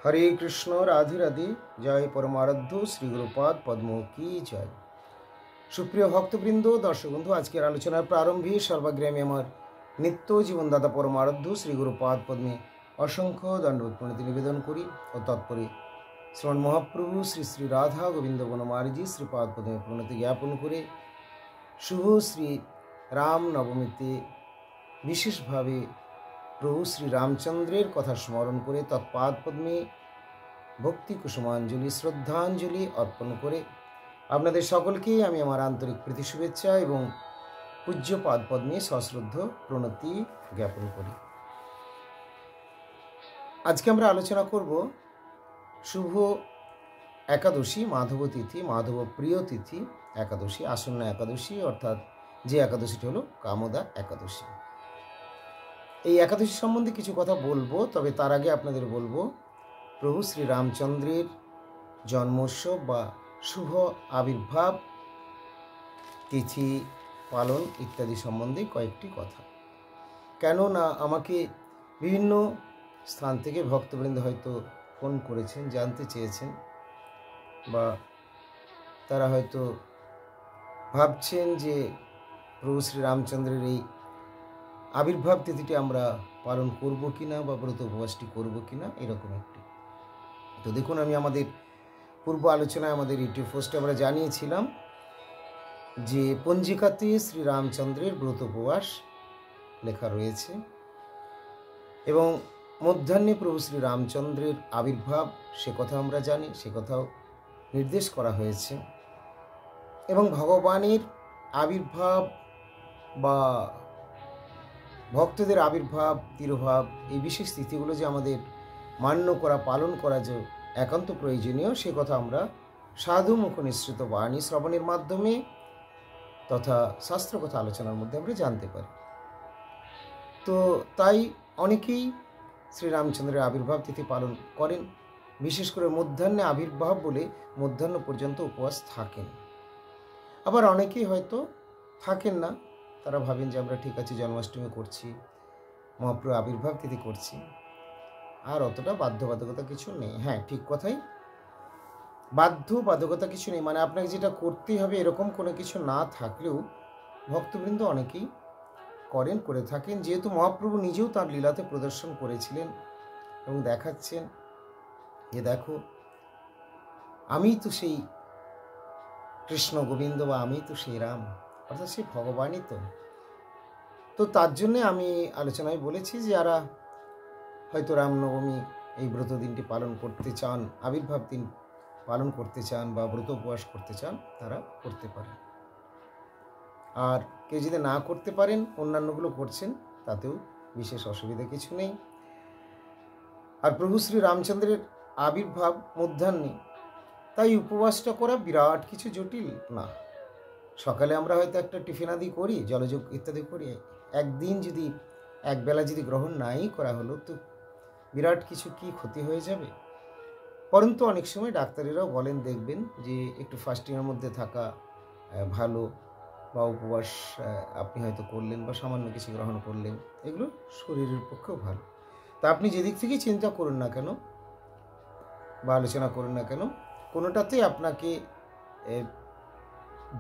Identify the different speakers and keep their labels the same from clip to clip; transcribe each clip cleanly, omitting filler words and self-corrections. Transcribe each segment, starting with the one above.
Speaker 1: हरे कृष्ण राधे राधे जय परमाराध्य श्री गुरुपाद पद्म की जय। सुप्रिय भक्तबृंद दर्शक बंधु आजकेर आलोचनार प्रारम्भे सर्वाग्रे आमि आमार नित्य जीवनदाता परमाराध्य श्री गुरुपाद पद्मे असंख्य दंडवत प्रणति निवेदन करी और तत्परे श्रवण महाप्रभु श्री श्री राधा गोविंद बनमालीजी श्रीपाद पद्मे प्रणति ज्ञापन करे शुभ श्री राम नवमीते विशेष भावे प्रभु श्री रामचंद्रेर कथा स्मरण करे तत्पाद पद्मे भक्ति कुसुमांजलि श्रद्धांजलि अर्पण करे आपनादेर सकलके आमि आमार आंतरिक प्रीति शुभेच्छा एवं पूज्य पाद पद्मे सश्रद्ध प्रणति ज्ञापन करी। आज के आमरा आलोचना करब शुभ एकादशी माधव तिथि माधव प्रिय तिथि एकादशी आसन्न एकादशी अर्थात जे एकादशीटी हलो कामदा एकादशी। এই একাদশী সম্বন্ধে কিছু কথা বলবো, তবে তার আগে আপনাদের বলবো প্রভু শ্রী রামচন্দ্রের জন্মোৎসব বা শুভ আবির্ভাব তিথি পালন ইত্যাদি সম্বন্ধে কয়েকটি কথা। কেননা আমাকে বিভিন্ন স্থান থেকে ভক্তবৃন্দ হয়তো ফোন করেছেন, জানতে চেয়েছেন বা তারা হয়তো ভাবছেন যে প্রভু শ্রী রামচন্দ্রের এই आविर्भाव तिथिटी आमरा पालन करब किना बा व्रत उपवासटी करब किना एरकम एकटी। तो देखुन आमि आमादेर पूर्व आलोचनाय आमादेर यूट्यूब पोस्टे आमरा जानिয়েছিলাম যে পঞ্জিকাতে শ্রী রামচন্দ্রের व्रत उपवास लेखा रयेছে এবং মধ্যাহ্নে প্রভু শ্রী রামচন্দ্রের आविर्भाव से कथा आमरा जानी, से कथाও निर्देश करा হয়েছে এবং भगवानेर आविर्भाव बा भक्तদের आविर्भाव तिरोभाव এই বিশেষ তিথিগুলো যে আমাদের মান্য করা পালন করা যে একান্ত প্রয়োজনীয় সে কথা আমরা সাধু মুখ নিঃসৃত বাণী শ্রবণের মাধ্যমে তথা শাস্ত্র কথা আলোচনার মধ্যে আমরা জানতে পারি। তো তাই অনেকেই শ্রীরামচন্দ্রের আবির্ভাব তিথি পালন করেন, বিশেষ করে মধ্যাহ্নে আবির্ভাব বলে মধ্যাহ্ন পর্যন্ত উপবাস থাকেন। আবার অনেকেই হয়তো থাকেন না, তারা ভাবেন যে আমরা ঠিক আছে জন্মাষ্টমী করছি, মহাপ্রভু আবির্ভাব তিথি করছি, আর অতটা বাধ্যবাধকতা কিছু নেই। হ্যাঁ, ঠিক কথাই, বাধ্যবাধকতা কিছু নেই, মানে আপনাকে যেটা করতেই হবে এরকম কোনো কিছু না থাকলেও ভক্তবৃন্দ অনেকেই করেন, করে থাকেন, যেহেতু মহাপ্রভু নিজেও তার লীলাতে প্রদর্শন করেছিলেন এবং দেখাচ্ছেন যে দেখো আমি তো সেই কৃষ্ণ গোবিন্দ বা আমি তো সেই রাম, অর্থাৎ সেই ভগবানই তো তার জন্য আমি আলোচনায় বলেছি যে যারা হয়তো রামনবমী এই ব্রত দিনটি পালন করতে চান, আবির্ভাব দিন পালন করতে চান বা ব্রত উপবাস করতে চান তারা করতে পারেন। আর কেউ যদি না করতে পারেন অন্যান্যগুলো করছেন তাতেও বিশেষ অসুবিধা কিছু নেই। আর প্রভু শ্রী রামচন্দ্রের আবির্ভাব মধ্যাহ্নে, তাই উপবাসটা করা বিরাট কিছু জটিল না। সকালে আমরা হয়তো একটা টিফিন আদি করি, জলযোগ ইত্যাদি করি, একদিন যদি একবেলা যদি গ্রহণ নাই করা হলো তো বিরাট কিছু কি ক্ষতি হয়ে যাবে। পরন্তু অনেক সময় ডাক্তারেরাও বলেন, দেখবেন যে একটু ফাস্টিংয়ের মধ্যে থাকা ভালো, বা উপবাস আপনি হয়তো করলেন বা সামান্য কিছু গ্রহণ করলেন, এগুলো শরীরের পক্ষেও ভালো। তা আপনি যেদিক থেকে চিন্তা করুন না কেন বা আলোচনা করুন না কেন, কোনোটাতেই আপনাকে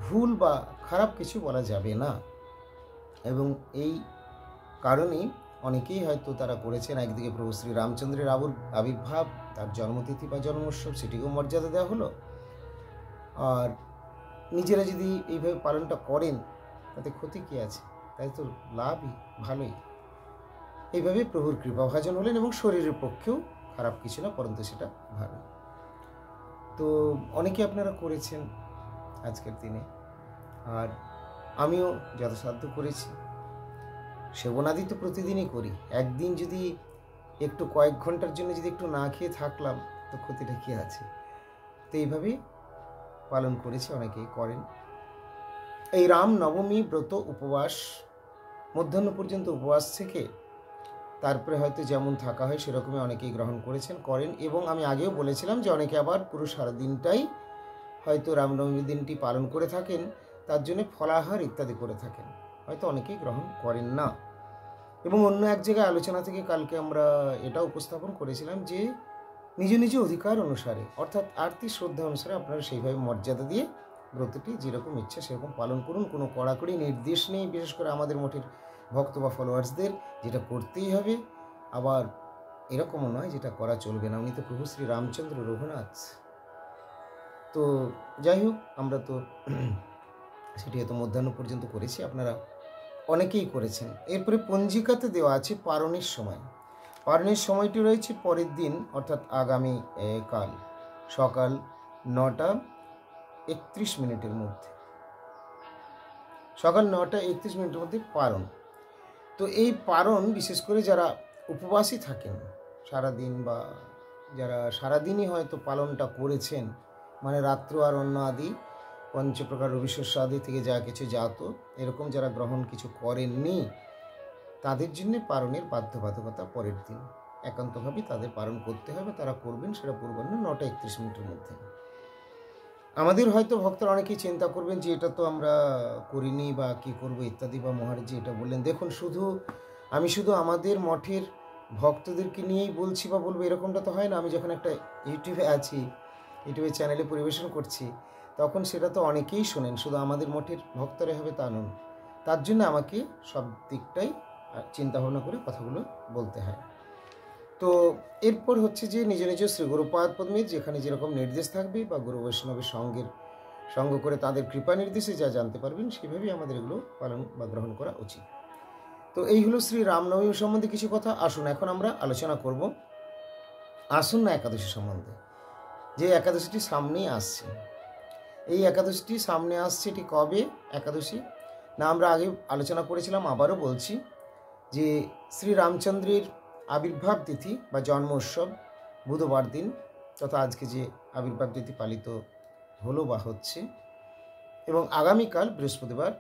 Speaker 1: ভুল বা খারাপ কিছু বলা যাবে না। এবং এই কারণেই অনেকেই হয়তো তারা করেছেন, একদিকে প্রভু শ্রী রামচন্দ্রের আবির্ভাব, তার জন্মতিথি বা জন্মোৎসব সেটিকেও মর্যাদা দেওয়া হলো, আর নিজেরা যদি এইভাবে পালনটা করেন তাতে ক্ষতি কী আছে, তাই তো লাভই, ভালোই। এইভাবে প্রভুর কৃপাভাজন হলেন এবং শরীরের পক্ষেও খারাপ কিছু না, পরন্তু সেটা ভালো। তো অনেকে আপনারা করেছেন আজকের দিনে, আর আমিও যথাসাধ্য করেছি। সেবনাদি তো প্রতিদিনই করি, একদিন যদি একটু কয়েক ঘন্টার জন্য যদি একটু না খেয়ে থাকলাম তো ক্ষতিটা কী আছে। তো এইভাবেই পালন করেছি, অনেকেই করেন। এই রাম নবমী ব্রত উপবাস মধ্যাহ্ন পর্যন্ত উপবাস থেকে তারপরে হয়তো যেমন থাকা হয় সেরকমই অনেকেই গ্রহণ করেছেন, করেন। এবং আমি আগেও বলেছিলাম যে অনেকে আবার পুরো সারা দিনটাই হয়তো রামনবমীর দিনটি পালন করে থাকেন, তার জন্য ফলাহার ইত্যাদি করে থাকেন, হয়তো অনেকেই গ্রহণ করেন না। এবং অন্য এক জায়গায় আলোচনা থেকে কালকে আমরা এটা উপস্থাপন করেছিলাম যে নিজ নিজ অধিকার অনুসারে অর্থাৎ আরতি শ্রদ্ধা অনুসারে আপনারা সেইভাবে মর্যাদা দিয়ে ব্রতটি যেরকম ইচ্ছা সেরকম পালন করুন। কোনো কড়াকড়ি নির্দেশ নেই, বিশেষ করে আমাদের মঠের ভক্ত বা ফলোয়ার্সদের যেটা করতেই হবে, আবার এরকমও নয় যেটা করা চলবে না। উনি তো প্রভু শ্রী রামচন্দ্র রঘুনাথ। তো যাই হোক, আমরা তো সেটি হয়তো মধ্যাহ্ন পর্যন্ত করেছি, আপনারা অনেকেই করেছেন। এরপরে পঞ্জিকাতে দেওয়া আছে পারণের সময়। পারণের সময়টি রয়েছে পরের দিন অর্থাৎ আগামী কাল সকাল 9:31 মধ্যে, সকাল 9:31 মধ্যে পারণ। তো এই পারণ বিশেষ করে যারা উপবাসী থাকেন সারাদিন, বা যারা সারাদিনই হয়তো পালনটা করেছেন, মানে রাত্র আর অন্ন আদি পঞ্চপ্রকার রবিশস্য আদি থেকে যা কিছু জাত এরকম যারা গ্রহণ কিছু করেননি, তাদের জন্য পারণের বাধ্যবাধকতা পরের দিন একান্তভাবে তাদের পালন করতে হবে। তারা করবেন সেটা পূর্বাহ্ন 9:31 মধ্যে। আমাদের হয়তো ভক্তরা অনেকেই চিন্তা করবেন যে এটা তো আমরা করিনি বা কি করব ইত্যাদি, বা মহারাজজি এটা বললেন। দেখুন, আমি শুধু আমাদের মঠের ভক্তদেরকে নিয়েই বলছি বা বলবো এরকমটা তো হয় না। আমি যখন একটা ইউটিউবে আছি, ইউটিউবের চ্যানেলে পরিবেশন করছি, তখন সেটা তো অনেকেই শোনেন, শুধু আমাদের মঠের ভক্তরা হবে তা নন। তার জন্য আমাকে সব দিকটাই চিন্তা ভাবনা করে কথাগুলো বলতে হয়। তো এরপর হচ্ছে যে নিজ নিজ শ্রী গুরুপাদ পদ্মীর যেখানে যেরকম নির্দেশ থাকবে বা গুরু বৈষ্ণবের সঙ্গ করে তাদের কৃপা নির্দেশে যা জানতে পারবেন সেভাবেই আমাদের এগুলো পালন বা গ্রহণ করা উচিত। তো এই হলো শ্রী রামনবমী সম্বন্ধে কিছু কথা। আসুন এখন আমরা আলোচনা করব আসন্ন একাদশী সম্বন্ধে। যে একাদশীটি সামনেই আসছে, এই একাদশীটি সামনে আসছে, এটি কবে একাদশী না আমরা আগে আলোচনা করেছিলাম, আবারও বলছি যে শ্রী রামচন্দ্রের আবির্ভাব তিথি বা জন্ম উৎসব বুধবার দিন, তথা আজকে যে আবির্ভাব তিথি পালিত হলো বা হচ্ছে, এবং আগামীকাল বৃহস্পতিবার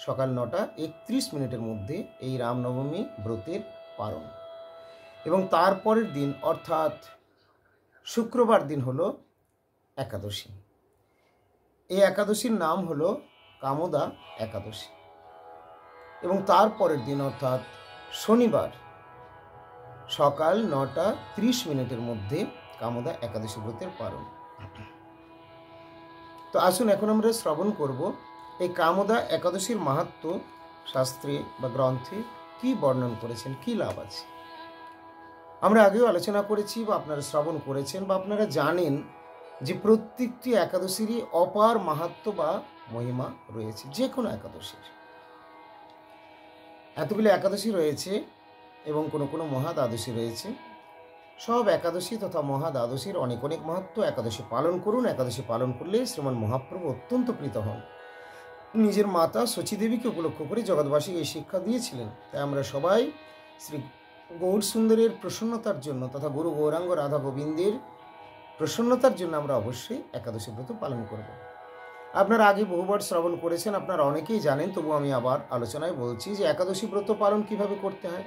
Speaker 1: সকাল 9:31 মধ্যে এই রামনবমী ব্রতের পালন, এবং তারপরের দিন অর্থাৎ শুক্রবার দিন হলো একাদশী। এই একাদশীর নাম হলো কামদা একাদশী, এবং তারপরের দিন অর্থাৎ শনিবার সকাল 9:30 মধ্যে কামদা একাদশী ব্রতের পালন। তো আসুন এখন আমরা শ্রবণ করব এই কামদা একাদশীর মাহাত্ম্য শাস্ত্রে বা গ্রন্থে কি বর্ণন করেছেন, কি লাভ আছে। আমরা আগেও আলোচনা করেছি বা আপনারা শ্রবণ করেছেন বা আপনারা জানেন যে প্রত্যেকটি একাদশীরই অপার মাহাত্ম্য বা মহিমা রয়েছে। যে কোনো একাদশীর এতগুলো একাদশী রয়েছে এবং কোনো কোনো মহা দ্বাদশী রয়েছে। সব একাদশী তথা মহা দ্বাদশীর অনেক অনেক মাহাত্ম্য। একাদশী পালন করুন, একাদশী পালন করলে শ্রীমান মহাপ্রভু অত্যন্ত প্রীত হন। নিজের মাতা শচীদেবীকে উপলক্ষ করে জগৎবাসীকে এই শিক্ষা দিয়েছিলেন। তাই আমরা সবাই শ্রী গৌর সুন্দরের প্রসন্নতার জন্য তথা গুরু গৌরাঙ্গ রাধা গোবিন্দের প্রসন্নতার জন্য আমরা অবশ্যই একাদশী ব্রত পালন করব। আপনারা আগে বহুবার শ্রবণ করেছেন, আপনারা অনেকেই জানেন, তবু আমি আবার আলোচনায় বলছি যে একাদশী ব্রত পালন কিভাবে করতে হয়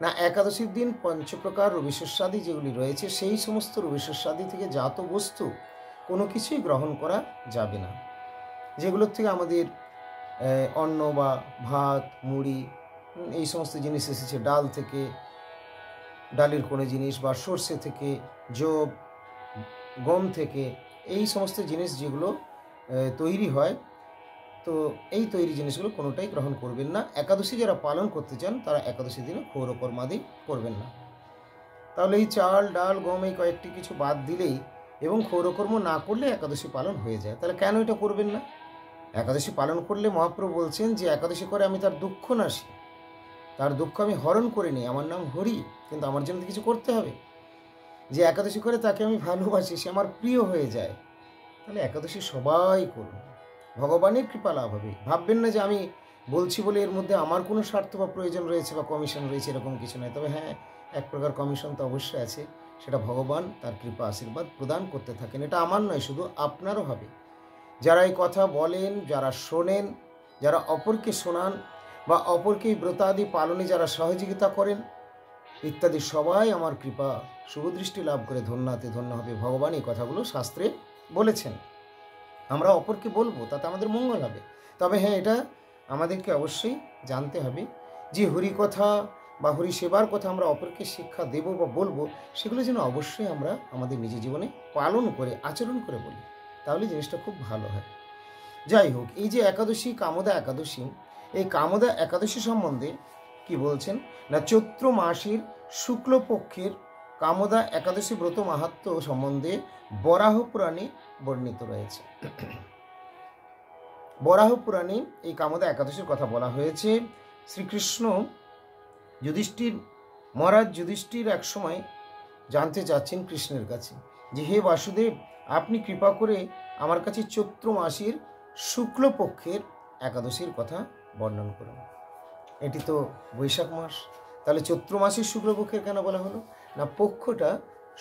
Speaker 1: না। একাদশীর দিন পঞ্চপ্রকার রবিশস্যাদি যেগুলি রয়েছে সেই সমস্ত রবিশস্যাদি থেকে জাত বস্তু কোনো কিছুই গ্রহণ করা যাবে না। যেগুলোর থেকে আমাদের অন্ন বা ভাত মুড়ি এই সমস্ত জিনিস এসেছে, ডাল থেকে, ডালের কোনো জিনিস, বা সর্ষে থেকে, যব, গম থেকে, এই সমস্ত জিনিস যেগুলো তৈরি হয়, তো এই তৈরি জিনিসগুলো কোনোটাই গ্রহণ করবেন না। একাদশী যারা পালন করতে চান তারা একাদশী দিনে ক্ষৌরকর্মাদি করবেন না। তাহলে এই চাল ডাল গম এই কয়েকটি কিছু বাদ দিলেই এবং ক্ষৌরকর্ম না করলে একাদশী পালন হয়ে যায়। তাহলে কেন এটা করবেন না? একাদশী পালন করলে মহাপ্রভু বলছেন যে একাদশী করে আমি তার দুঃখ নাশি, তার দুঃখ আমি হরণ করে নিই, আমার নাম হরি, কিন্তু আমার জন্য কিছু করতে হবে। যে একাদশী করে তাকে আমি ভালোবাসি, সে আমার প্রিয় হয়ে যায়। তাহলে একাদশী সবাই করুন, ভগবানের কৃপা লাভ হবে। ভাববেন না যে আমি বলছি বলে এর মধ্যে আমার কোনো স্বার্থ বা প্রয়োজন রয়েছে বা কমিশন রয়েছে, এরকম কিছু নয়। তবে হ্যাঁ, এক প্রকার কমিশন তো অবশ্যই আছে, সেটা ভগবান তার কৃপা আশীর্বাদ প্রদান করতে থাকেন। এটা আমার নয়, শুধু আপনারও হবে। যারা এই কথা বলেন, যারা শোনেন, যারা অপরকে শোনান বা অপরকে এই ব্রতাদি পালনে যারা সহযোগিতা করেন ইত্যাদি, সবাই আমার কৃপা শুভদৃষ্টি লাভ করে ধন্যাতে ধন্য হবে। ভগবান এই কথাগুলো শাস্ত্রে বলেছেন, আমরা অপরকে বলবো, তাতে আমাদের মঙ্গল হবে। তবে হ্যাঁ, এটা আমাদেরকে অবশ্যই জানতে হবে যে হরিকথা বা হরি সেবার কথা আমরা অপরকে শিক্ষা দেব বা বলবো, সেগুলো যেন অবশ্যই আমরা আমাদের নিজের জীবনে পালন করে আচরণ করে বলি, তাহলে জিনিসটা খুব ভালো হয়। যাই হোক, এই যে একাদশী, কামদা একাদশী, এই কামদা একাদশী সম্বন্ধে কি বলছেন না, চৈত্র মাসের শুক্লপক্ষের কামদা একাদশী ব্রত মাহাত্ম্য সম্বন্ধে বরাহ পুরাণে বর্ণিত রয়েছে। বরাহ পুরাণে এই কামদা একাদশীর কথা বলা হয়েছে। শ্রীকৃষ্ণ মহারাজ যুধিষ্ঠির এক সময় জানতে চাচ্ছেন কৃষ্ণের কাছে যে, হে বাসুদেব, আপনি কৃপা করে আমার কাছে চৈত্র মাসের শুক্লপক্ষের একাদশীর কথা বর্ণন করুন। এটি তো বৈশাখ মাস, তাহলে চৈত্র মাসের শুক্লপক্ষের কেন বলা হলো না, পক্ষটা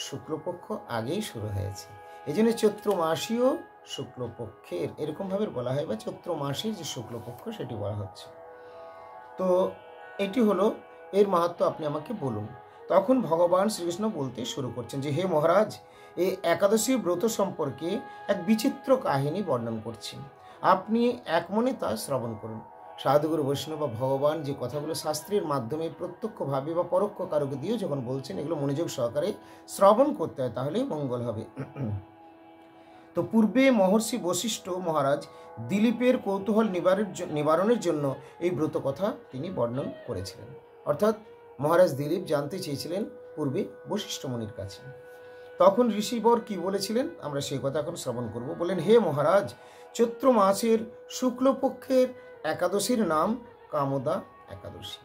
Speaker 1: শুক্লপক্ষ আগেই শুরু হয়েছে, এই জন্য চৈত্র মাসীয় শুক্লপক্ষের এরকমভাবে বলা হয়, বা চৈত্র মাসের যে শুক্লপক্ষ সেটি বলা হচ্ছে। তো এটি হলো এর মাহাত্ম্য, আপনি আমাকে বলুন। তখন ভগবান শ্রীকৃষ্ণ বলতে শুরু করছেন যে, হে মহারাজ, এই একাদশী ব্রত সম্পর্কে এক বিচিত্র কাহিনী বর্ণন করছেন, আপনি এক মনে তা শ্রবণ করুন। সাধুগুরু বৈষ্ণব বা ভগবান যে কথাগুলো শাস্ত্রের মাধ্যমে প্রত্যক্ষভাবে বা পরোক্ষ কারকে দিয়েও যখন বলছেন, এগুলো মনোযোগ সহকারে শ্রবণ করতে হয়, তাহলেই মঙ্গল হবে। তো পূর্বে মহর্ষি বশিষ্ঠ মহারাজ দিলীপের কৌতূহল নিবারণের জন্য এই ব্রত কথা তিনি বর্ণন করেছিলেন। অর্থাৎ মহারাজ দিলীপ জানতে চেয়েছিলেন পূর্বে বশিষ্ঠ মুনির কাছে। তখন ঋষিবর কি বলেছিলেন, আমরা সেই কথা এখন শ্রবণ করব। বলেন, হে মহারাজ, চৈত্র মাসের শুক্লপক্ষের একাদশীর নাম কামদা একাদশী।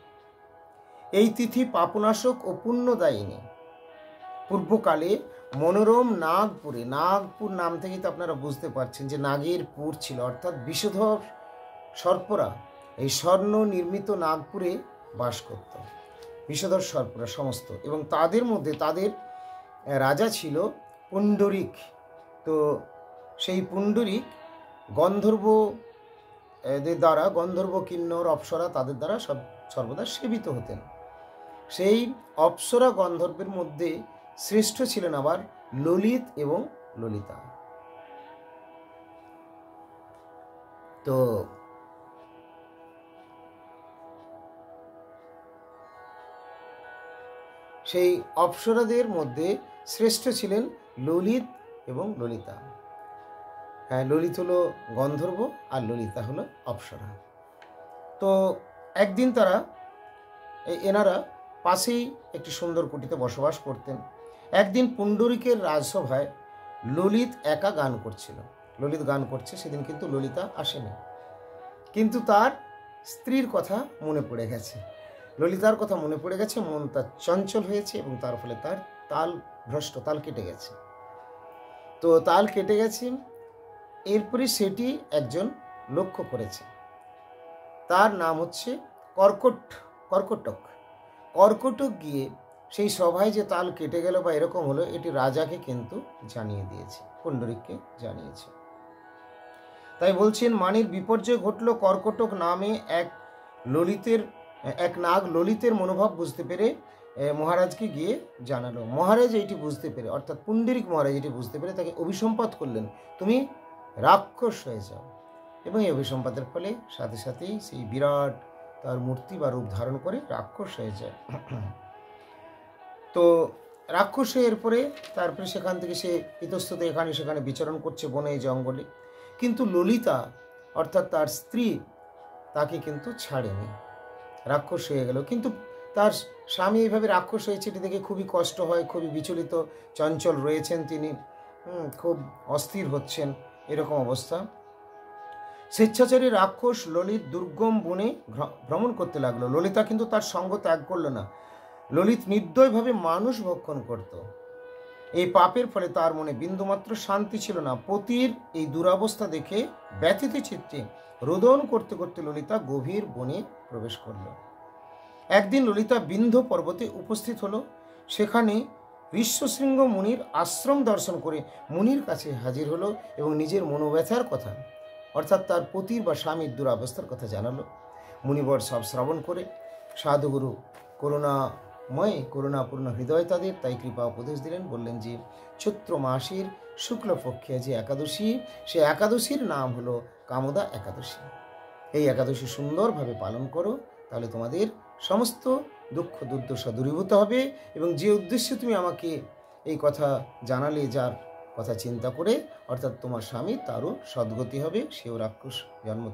Speaker 1: এই তিথি পাপনাশক ও পুণ্যদায়িনী। পূর্বকালে মনোরম নাগপুরে, নাগপুর নাম থেকে তো আপনারা বুঝতে পারছেন যে নাগের পুর ছিল, অর্থাৎ বিষধর সর্পরা এই স্বর্ণ নির্মিত নাগপুরে বাস করত, বিষধর সর্পরা সমস্ত, এবং তাদের মধ্যে তাদের রাজা ছিল পুণ্ডরিক। তো সেই পুণ্ডরিক গন্ধর্বদের দ্বারা, গন্ধর্ব কিন্নর অপ্সরা তাদের দ্বারা সর্বদা সেবিত হতেন। সেই অপ্সরা গন্ধর্বের মধ্যে শ্রেষ্ঠ ছিলেন আবার ললিত এবং ললিতা। তো সেই অপ্সরাদের মধ্যে শ্রেষ্ঠ ছিলেন ললিত এবং ললিতা। হ্যাঁ, ললিত হলো গন্ধর্ব আর ললিতা হলো অপ্সরা। তো একদিন এনারা পাশেই একটি সুন্দর কুটিতে বসবাস করতেন। একদিন পুণ্ডরিকের রাজসভায় ললিত একা গান করছিল। ললিত গান করছে, সেদিন কিন্তু ললিতা আসেনি, কিন্তু তার স্ত্রীর কথা মনে পড়ে গেছে, ললিতার কথা মনে পড়ে গেছে, মন তার চঞ্চল হয়েছে এবং তার ফলে তার তাল কেটে গেছে। তো তাল কেটে গেছে, এরপরে সেটি একজন লক্ষ্য করেছে, তার নাম হচ্ছে কর্কটক। কর্কটক গিয়ে সেই সভায় যে তাল কেটে গেল বা এরকম হলো, এটি রাজাকে কিন্তু জানিয়ে দিয়েছে, পুণ্ডরিককে জানিয়েছে। তাই বলছেন, মানের বিপর্যয় ঘটল। কর্কটক নামে এক নাগ ললিতের মনোভাব বুঝতে পেরে মহারাজকে গিয়ে জানালো। মহারাজ এইটি বুঝতে পেরে, অর্থাৎ পুণ্ডরিক মহারাজ এটি বুঝতে পেরে তাকে অভিসম্পাত করলেন, তুমি রাক্ষস হয়ে যাও। এবং এই অভিসম্পাতের ফলে সাথে সাথেই সেই বিরাট তার মূর্তি বা রূপ ধারণ করে রাক্ষস হয়ে যায়। তো রাক্ষস হয়ে এরপরে তারপরে সেখান থেকে সে ইতস্তত এখানে সেখানে বিচরণ করছে বনে জঙ্গলে। কিন্তু ললিতা অর্থাৎ তার স্ত্রী তাকে কিন্তু ছাড়েনি, রাক্ষস হয়ে গেল। কিন্তু তার স্বামী এইভাবে রাক্ষস হয়েছে এটি দেখে খুবই কষ্ট হয়, খুবই বিচলিত, চঞ্চল রয়েছেন তিনি, খুব অস্থির হচ্ছেন, এরকম অবস্থা। স্বেচ্ছাচারী রাক্ষস ললিত দুর্গম বনে ভ্রমণ করতে লাগলো। ললিতা কিন্তু তার সঙ্গ ত্যাগ করল না। ললিত নির্দয়ভাবে মানুষ ভক্ষণ করত। এই পাপের ফলে তার মনে বিন্দুমাত্র শান্তি ছিল না। পতির এই দুরবস্থা দেখে ব্যথিত চিত্তে রোদন করতে করতে ললিতা গভীর বনে প্রবেশ করল। একদিন ললিতা বিন্ধ্য পর্বতে উপস্থিত হলো। সেখানে ঋষ্যশৃঙ্গ মুনির আশ্রম দর্শন করে মুনির কাছে হাজির হলো এবং নিজের মনোব্যথার কথা, অর্থাৎ তার পতির বা স্বামীর দুরাবস্থার কথা জানালো। মুনিবর সব শ্রবণ করে সাধুগুরু করুণাপূর্ণ হৃদয় তাদের, তাই কৃপা উপদেশ দিলেন। বললেন যে চৈত্র মাসের শুক্লপক্ষে যে একাদশী, সে একাদশীর নাম হলো কামদা একাদশী। এই একাদশী সুন্দরভাবে পালন করো, তাহলে তোমাদের সমস্ত দুঃখ দুর্দশা দূরীভূত হবে, এবং যে উদ্দেশ্যে তুমি আমাকে এই কথা জানালে, যার কথা চিন্তা করে, অর্থাৎ তোমার স্বামী, তারও সদ্গতি হবে, সেও রাক্ষস জন্ম